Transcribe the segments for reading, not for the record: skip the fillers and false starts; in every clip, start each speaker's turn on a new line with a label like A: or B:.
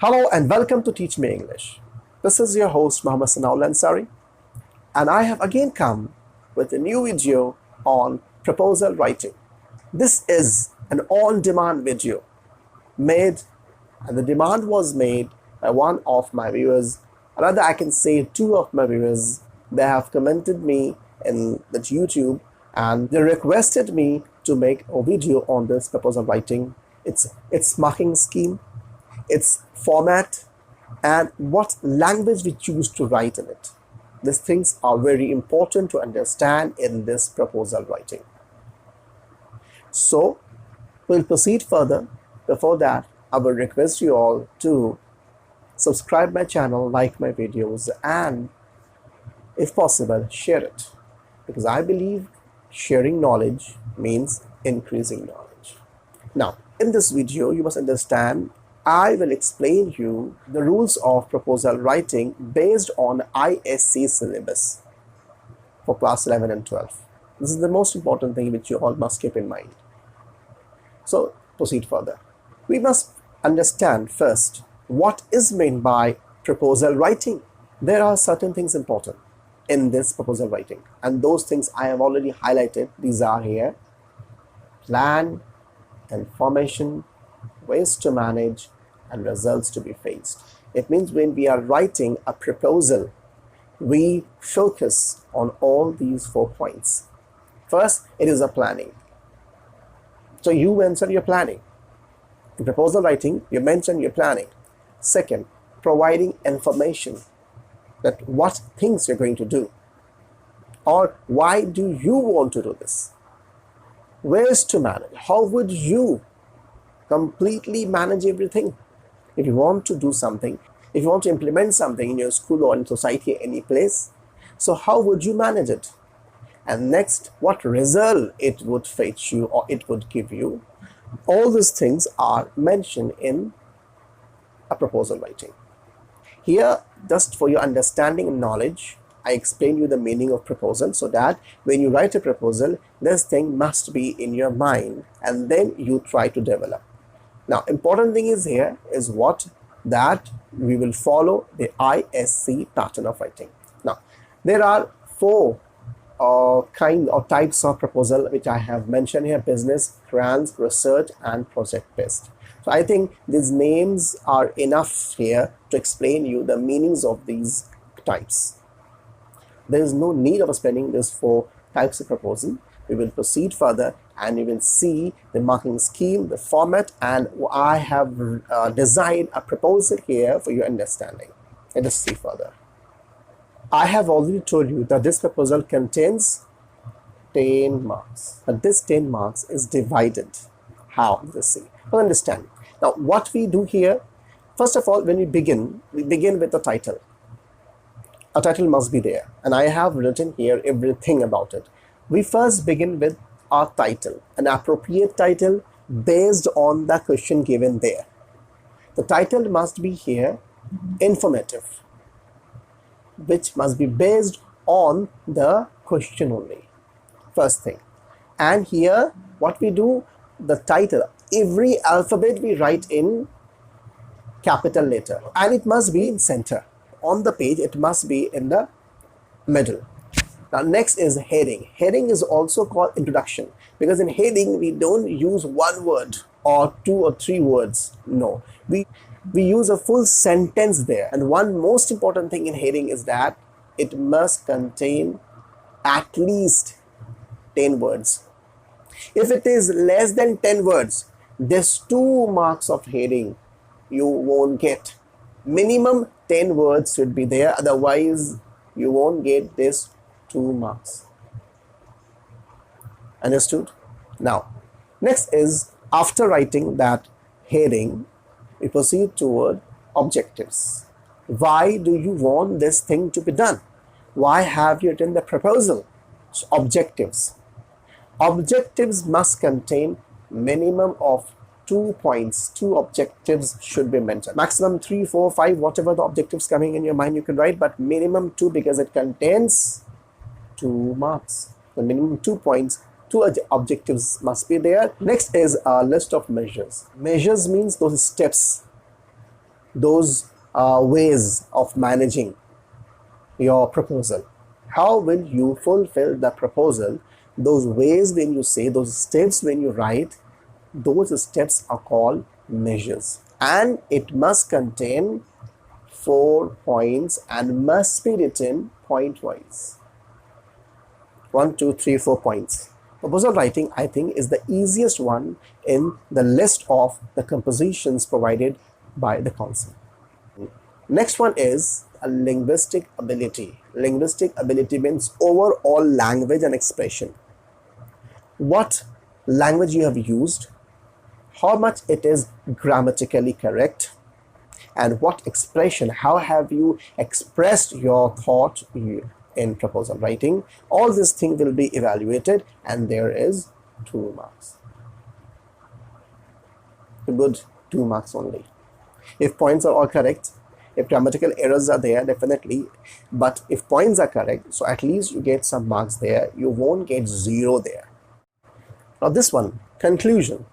A: Hello and welcome to Teach Me English. This is your host Muhammad Sanaul Ansari, and I have again come with a new video on proposal writing. This is an on-demand video made, and the demand was made by one of my viewers, or rather I can say two of my viewers. They have commented me in the YouTube and they requested me to make a video on this proposal writing, its marking scheme, its format, and what language we choose to write in it. These things are very important to understand in this proposal writing. So we'll proceed further. Before that, I will request you all to subscribe my channel, like my videos, and if possible, share it, because I believe sharing knowledge means increasing knowledge. Now, in this video, you must understand I will explain you the rules of proposal writing based on ISC syllabus for class 11 and 12. This is the most important thing which you all must keep in mind. So proceed further. We must understand first what is meant by proposal writing. There are certain things important in this proposal writing, and those things I have already highlighted. These are here: plan, information, ways to manage, and results to be faced. It means when we are writing a proposal, we focus on all these 4 points. First, it is a planning. So you mention your planning. In proposal writing, you mention your planning. Second, providing information, that what things you're going to do, or why do you want to do this. Ways to manage. How would you completely manage everything? If you want to do something, if you want to implement something in your school or in society, any place, so how would you manage it? And next, what result it would fetch you or it would give you. All these things are mentioned in a proposal writing. Here, just for your understanding and knowledge, I explain you the meaning of proposal, so that when you write a proposal, this thing must be in your mind and then you try to develop. Now, important thing is here is what that we will follow the ISC pattern of writing. Now, there are 4 kind or types of proposal which I have mentioned here: business, grants, research, and project based. So I think these names are enough here to explain you the meanings of these types. There is no need of explaining these 4 types of proposal. We will proceed further and you will see the marking scheme, the format, and I have designed a proposal here for your understanding. Let us see further. I have already told you that this proposal contains 10 marks, but this 10 marks is divided. How? Let us see. Well, understand. Now, what we do here, first of all, when we begin with the title. A title must be there, and I have written here everything about it. We first begin with our title, an appropriate title based on the question given there. The title must be here informative, which must be based on the question only. First thing. And here what we do, the title, every alphabet we write in capital letter, and it must be in center. On the page it must be in the middle. Now next is heading. Heading is also called introduction, because in heading we don't use 1 word or 2 or 3 words. No, we use a full sentence there. And one most important thing in heading is that it must contain at least 10 words. If it is less than 10 words, there's 2 marks of heading you won't get. Minimum 10 words should be there, otherwise you won't get this 2 marks. Understood? Now, next is, after writing that heading, we proceed toward objectives. Why do you want this thing to be done? Why have you written the proposal? So, objectives. Objectives must contain minimum of 2 points. 2 objectives should be mentioned. Maximum 3, 4, 5, whatever the objectives coming in your mind you can write, but minimum 2, because it contains 2 marks. The minimum 2 points, 2 objectives must be there. Next is a list of measures. Measures means those steps those ways of managing your proposal. How will you fulfill the proposal? Those ways when you say, those steps when you write, those steps are called measures. And it must contain 4 points and must be written point-wise. 1, 2, 3, 4 points. Proposal writing, I think, is the easiest one in the list of the compositions provided by the council. Next one is a linguistic ability. Linguistic ability means overall language and expression. What language you have used, how much it is grammatically correct, and what expression, how have you expressed your thought in proposal writing. All these things will be evaluated, and there is 2 marks. A good 2 marks only. If points are all correct, if grammatical errors are there, definitely, but if points are correct, so at least you get some marks there. You won't get 0 there. Now this one, conclusion.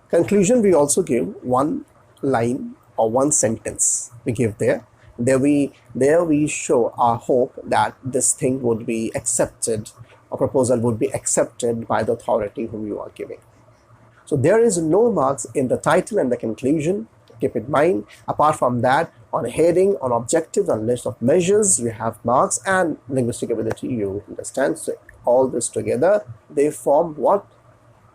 A: Conclusion, we also give 1 line or 1 sentence we give there. There we show our hope that this thing would be accepted, a proposal would be accepted by the authority whom you are giving. So there is no marks in the title and the conclusion. Keep in mind. Apart from that, on heading, on objectives, on list of measures, you have marks, and linguistic ability, you understand. So all this together, they form what?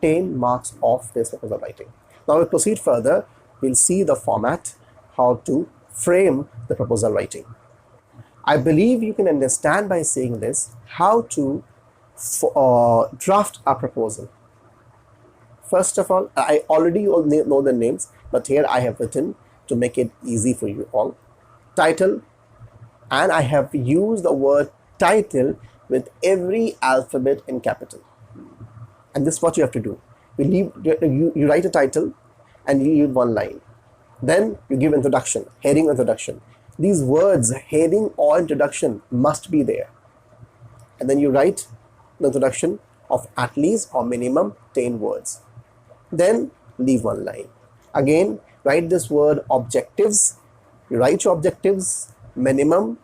A: 10 marks of this proposal writing. Now we'll proceed further. We'll see the format, how to frame the proposal writing. I believe you can understand by seeing this how to draft a proposal. First of all, I already know the names, but here I have written to make it easy for you all. Title, and I have used the word title with every alphabet in capital. And this is what you have to do. You write a title and you use 1 line. Then you give introduction, heading, introduction. These words, heading or introduction, must be there. And then you write the introduction of at least or minimum 10 words. Then leave 1 line. Again, write this word objectives. You write your objectives, minimum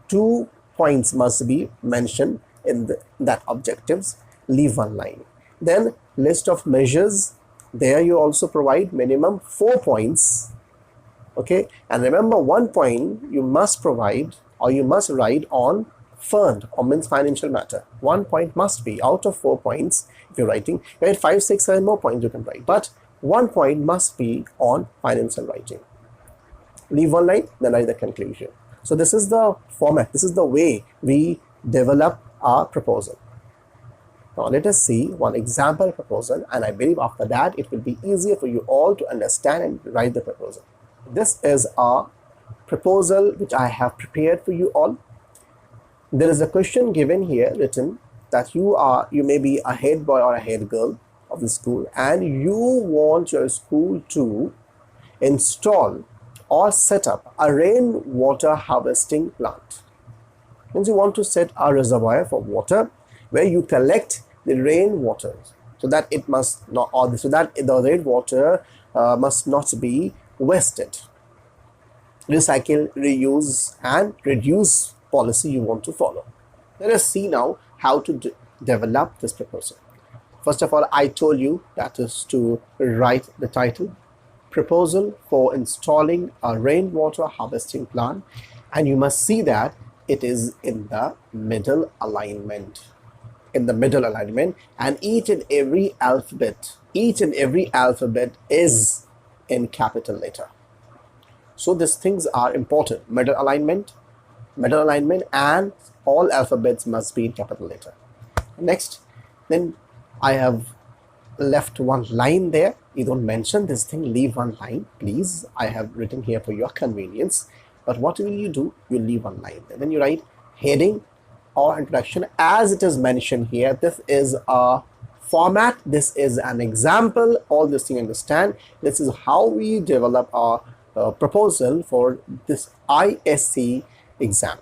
A: 2 points must be mentioned in that objectives. Leave 1 line. Then list of measures. There you also provide minimum 4 points. Okay, and remember 1 point you must provide, or you must write on fund, or means financial matter. 1 point must be out of 4 points. If you're writing, you write 5, 6, 7 more points you can write, but 1 point must be on financial writing. Leave 1 line, then write the conclusion. So this is the format, this is the way we develop our proposal. Now let us see 1 example proposal, and I believe after that it will be easier for you all to understand and write the proposal. This is a proposal which I have prepared for you all. There is a question given here written that you may be a head boy or a head girl of the school, and you want your school to install or set up a rainwater harvesting plant. Means you want to set a reservoir for water where you collect the rainwater, so that it must not, or so that the rainwater must not be wasted. Recycle, reuse, and reduce policy you want to follow. Let us see now how to develop this proposal. First of all, I told you that is to write the title, proposal for installing a rainwater harvesting plant, and you must see that it is in the middle alignment. In the middle alignment, and each and every alphabet is in capital letter. So these things are important. Middle alignment, and all alphabets must be in capital letter. Next, then I have left 1 line there. You don't mention this thing, leave 1 line, please. I have written here for your convenience. But what will you do? You leave 1 line there. Then you write heading or introduction as it is mentioned here. This is a format, this is an example, all this thing understand. This is how we develop our proposal for this ISC exam.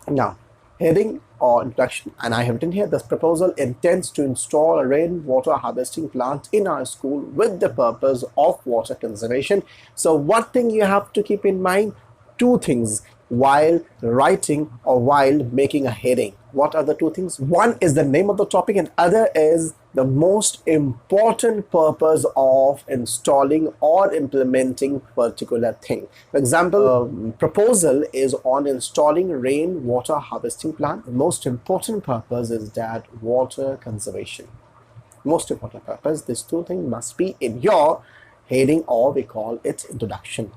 A: Now, heading or introduction, and I have written here, this proposal intends to install a rainwater harvesting plant in our school with the purpose of water conservation. So one thing you have to keep in mind, two things while writing or while making a heading. What are the two things? One is the name of the topic and other is the most important purpose of installing or implementing particular thing. For example, proposal is on installing rainwater harvesting plant. The most important purpose is that water conservation. Most important purpose, these two things must be in your heading, or we call it introduction.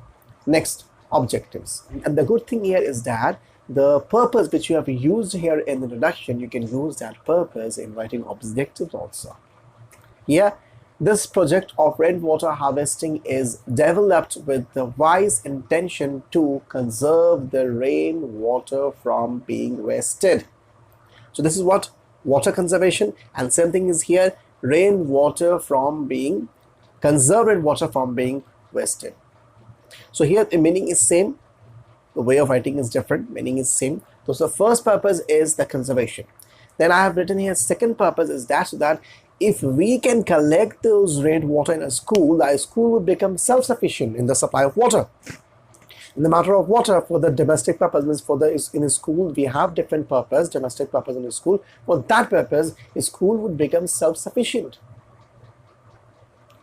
A: Next, objectives. And the good thing here is that the purpose which you have used here in the introduction, you can use that purpose in writing objectives also. Here, this project of rainwater harvesting is developed with the wise intention to conserve the rainwater from being wasted. So this is what water conservation, and same thing is here, rainwater from being conserved, rainwater from being wasted. So here the meaning is same, the way of writing is different, meaning is same. So the first purpose is the conservation. Then I have written here second purpose is that, so that if we can collect those rainwater in a school, the school will become self-sufficient in the supply of water. In the matter of water, for the domestic purpose, means for the in a school we have different purpose, domestic purpose in a school. For that purpose, a school would become self-sufficient.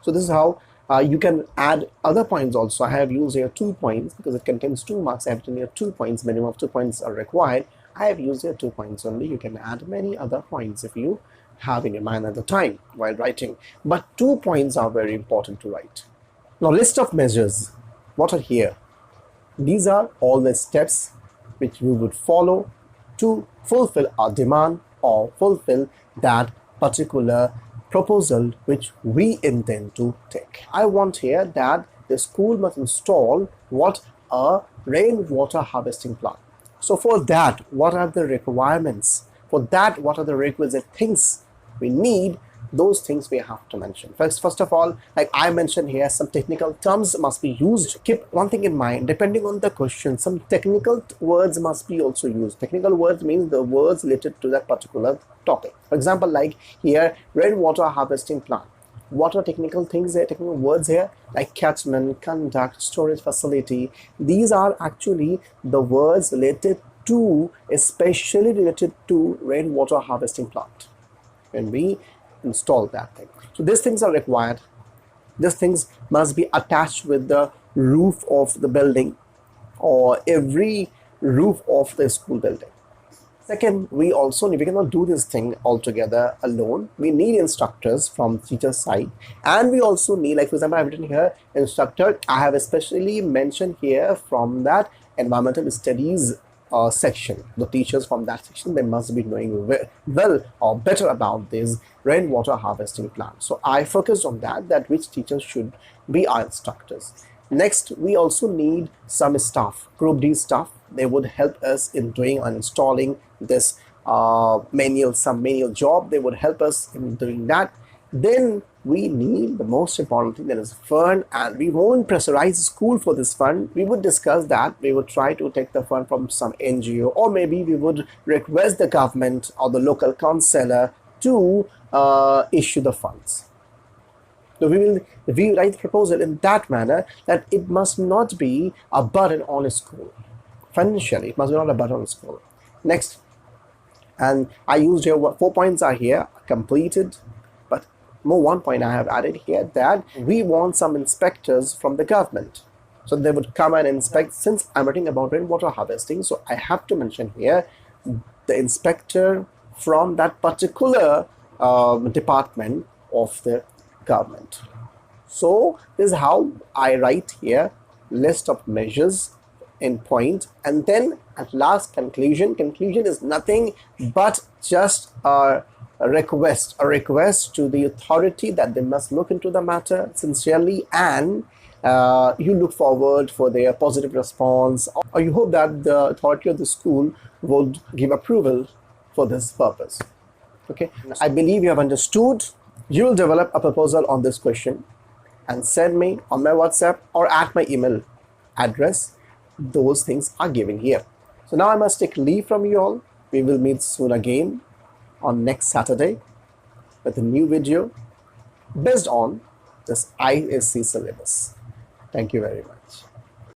A: So this is how you can add other points also. I have used here 2 points because it contains 2 marks. I have written here 2 points, minimum of 2 points are required. I have used here 2 points only. You can add many other points if you have in your mind at the time while writing. But 2 points are very important to write. Now, list of measures. What are here? These are all the steps which we would follow to fulfill our demand or fulfill that particular proposal which we intend to take. I want here that the school must install what? A rainwater harvesting plant. So for that, what are the requirements? For that, what are the requisite things we need? Those things we have to mention. First of all, like I mentioned here, some technical terms must be used. Keep one thing in mind, depending on the question, some technical words must be also used. Technical words means the words related to that particular topic. For example, like here, rainwater harvesting plant. What are technical things here, technical words here? Like catchment, conduct, storage facility. These are actually the words related to, especially related to rainwater harvesting plant. When we install that thing. So these things are required. These things must be attached with the roof of the building or every roof of the school building. Second, we cannot do this thing altogether alone. We need instructors from teacher's side, and we also need, like for example, I've written here instructor. I have especially mentioned here from that environmental studies section. The teachers from that section, they must be knowing well or better about this rainwater harvesting plant. So I focused on that which teachers should be our instructors. Next, we also need some staff, group D staff. They would help us in doing and installing this some manual job. They would help us in doing that. Then we need the most important thing, that is fund, and we won't pressurize school for this fund. We would discuss that. We would try to take the fund from some NGO, or maybe we would request the government or the local councillor to issue the funds. So we write the proposal in that manner that it must not be a burden on a school. Financially, it must be not a burden on a school. Next, and I used here 4 points are here completed, but more 1 point I have added here, that we want some inspectors from the government. So they would come and inspect. Since I'm writing about rainwater harvesting, so I have to mention here the inspector from that particular department of the government. So this is how I write here list of measures in point, and then at last conclusion. Conclusion is nothing but just a request to the authority that they must look into the matter sincerely, and you look forward for their positive response, or you hope that the authority of the school would give approval for this purpose. Okay, I believe you have understood. You will develop a proposal on this question and send me on my WhatsApp or at my email address. Those things are given here. So now I must take leave from you all. We will meet soon again on next Saturday with a new video based on this ISC syllabus. Thank you very much.